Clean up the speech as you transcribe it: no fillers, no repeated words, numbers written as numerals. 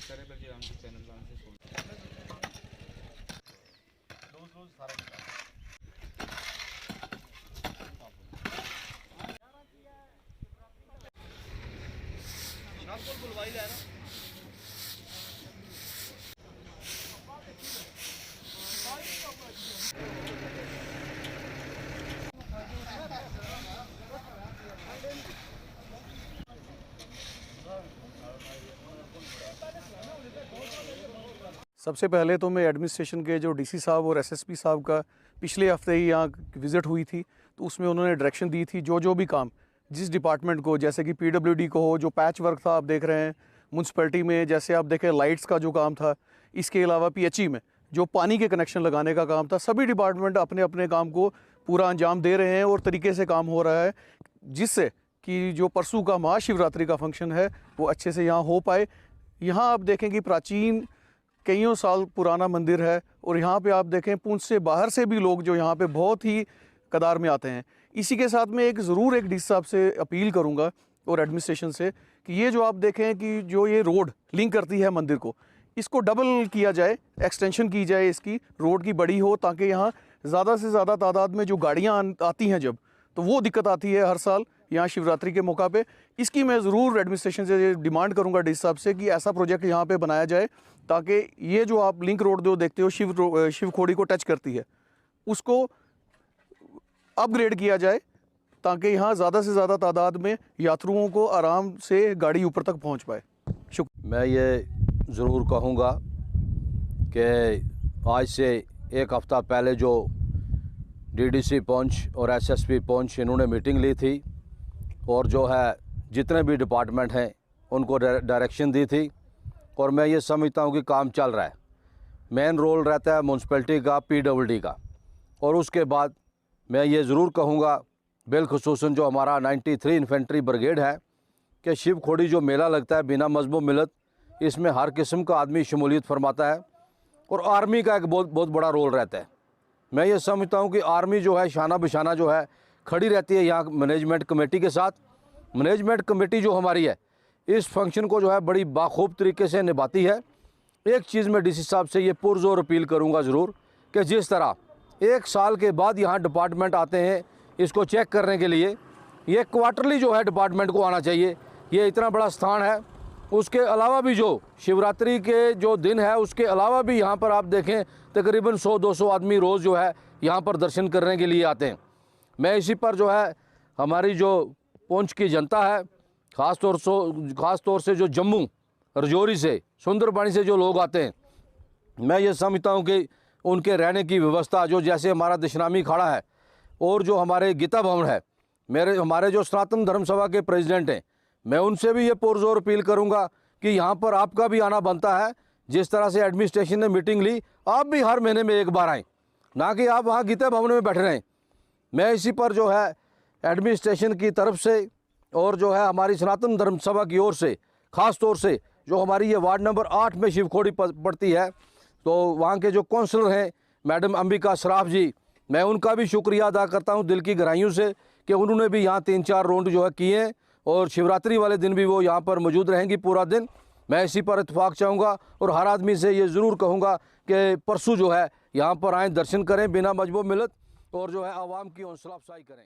करे बजे आमचे चॅनलला आमचे सोड रोज सारा शाम को बुलवाई जाए ना। सबसे पहले तो मैं एडमिनिस्ट्रेशन के जो डीसी साहब और एसएसपी साहब का पिछले हफ्ते ही यहाँ विज़िट हुई थी, तो उसमें उन्होंने डायरेक्शन दी थी जो भी काम जिस डिपार्टमेंट को, जैसे कि पीडब्ल्यूडी को हो, जो पैच वर्क था आप देख रहे हैं, म्यूनसिपैलिटी में जैसे आप देखें लाइट्स का जो काम था, इसके अलावा पीएचई में जो पानी के कनेक्शन लगाने का काम था, सभी डिपार्टमेंट अपने अपने काम को पूरा अंजाम दे रहे हैं और तरीके से काम हो रहा है, जिससे कि जो परसों का महाशिवरात्रि का फंक्शन है वो अच्छे से यहाँ हो पाए। यहाँ आप देखें कि प्राचीन कईयों साल पुराना मंदिर है और यहाँ पे आप देखें पुंछ से बाहर से भी लोग जो यहाँ पे बहुत ही कतार में आते हैं। इसी के साथ में ज़रूर एक डीसी साहब से अपील करूँगा और एडमिनिस्ट्रेशन से कि ये जो आप देखें कि जो ये रोड लिंक करती है मंदिर को, इसको डबल किया जाए, एक्सटेंशन की जाए, इसकी रोड की बड़ी हो, ताकि यहाँ ज़्यादा से ज़्यादा तादाद में जो गाड़ियाँ आती हैं जब, तो वो दिक्कत आती है हर साल यहाँ शिवरात्रि के मौका पे। इसकी मैं ज़रूर एडमिनिस्ट्रेशन से डिमांड करूँगा डीसी साहब से कि ऐसा प्रोजेक्ट यहाँ पे बनाया जाए, ताकि ये जो आप लिंक रोड जो देखते हो शिव खोड़ी को टच करती है, उसको अपग्रेड किया जाए, ताकि यहाँ ज़्यादा से ज़्यादा तादाद में यात्रुओं को आराम से गाड़ी ऊपर तक पहुँच पाए। शुक्रिया। मैं ये ज़रूर कहूँगा कि आज से एक हफ़्ता पहले जो डीडीसी पुंछ और एसएसपी पुंछ इन्होंने मीटिंग ली थी और जो है जितने भी डिपार्टमेंट हैं उनको डायरेक्शन दी थी, और मैं ये समझता हूँ कि काम चल रहा है। मेन रोल रहता है म्यूनसिपैलिटी का, पीडब्ल्यूडी का, और उसके बाद मैं ये ज़रूर कहूँगा बिलखुसूसन जो हमारा 93 इन्फेंट्री ब्रिगेड है कि शिव खोड़ी जो मेला लगता है बिना मजहब मिलत, इसमें हर किस्म का आदमी शमूलियत फरमाता है और आर्मी का एक बहुत बड़ा रोल रहता है। मैं ये समझता हूँ कि आर्मी जो है शाना बिशाना जो है खड़ी रहती है यहाँ मैनेजमेंट कमेटी के साथ। मैनेजमेंट कमेटी जो हमारी है इस फंक्शन को जो है बड़ी बाखूब तरीके से निभाती है। एक चीज़ मैं डीसी साहब से ये पुरजोर अपील करूँगा ज़रूर कि जिस तरह एक साल के बाद यहाँ डिपार्टमेंट आते हैं इसको चेक करने के लिए, ये क्वार्टरली जो है डिपार्टमेंट को आना चाहिए। ये इतना बड़ा स्थान है, उसके अलावा भी जो शिवरात्रि के जो दिन है उसके अलावा भी यहाँ पर आप देखें तकरीबन 100-200 आदमी रोज़ जो है यहाँ पर दर्शन करने के लिए आते हैं। मैं इसी पर जो है हमारी जो पुंछ की जनता है, ख़ास तौर से जो जम्मू रजौरी से सुंदरबानी से जो लोग आते हैं, मैं ये समझता हूँ कि उनके रहने की व्यवस्था जो जैसे हमारा दशनामी खड़ा है और जो हमारे गीता भवन है, हमारे जो सनातन धर्म सभा के प्रेसिडेंट हैं, मैं उनसे भी ये पुरजोर अपील करूंगा कि यहाँ पर आपका भी आना बनता है। जिस तरह से एडमिनिस्ट्रेशन ने मीटिंग ली, आप भी हर महीने में एक बार आएँ, ना कि आप वहाँ गीता भवन में बैठे रहें। मैं इसी पर जो है एडमिनिस्ट्रेशन की तरफ से और जो है हमारी सनातन धर्म सभा की ओर से, ख़ास तौर से जो हमारी ये वार्ड नंबर 8 में शिवखोड़ी पड़ती है, तो वहाँ के जो काउंसलर हैं मैडम अंबिका सराफ जी, मैं उनका भी शुक्रिया अदा करता हूँ दिल की गहराइयों से कि उन्होंने भी यहाँ 3-4 राउंड जो है किए हैं और शिवरात्रि वाले दिन भी वो यहाँ पर मौजूद रहेंगी पूरा दिन। मैं इसी पर इत्तेफाक चाहूँगा और हर आदमी से ये ज़रूर कहूँगा कि परसों जो है यहाँ पर आएँ, दर्शन करें बिना मजबूर मिलत और जो है आवाम की हौसला अफजाई करें।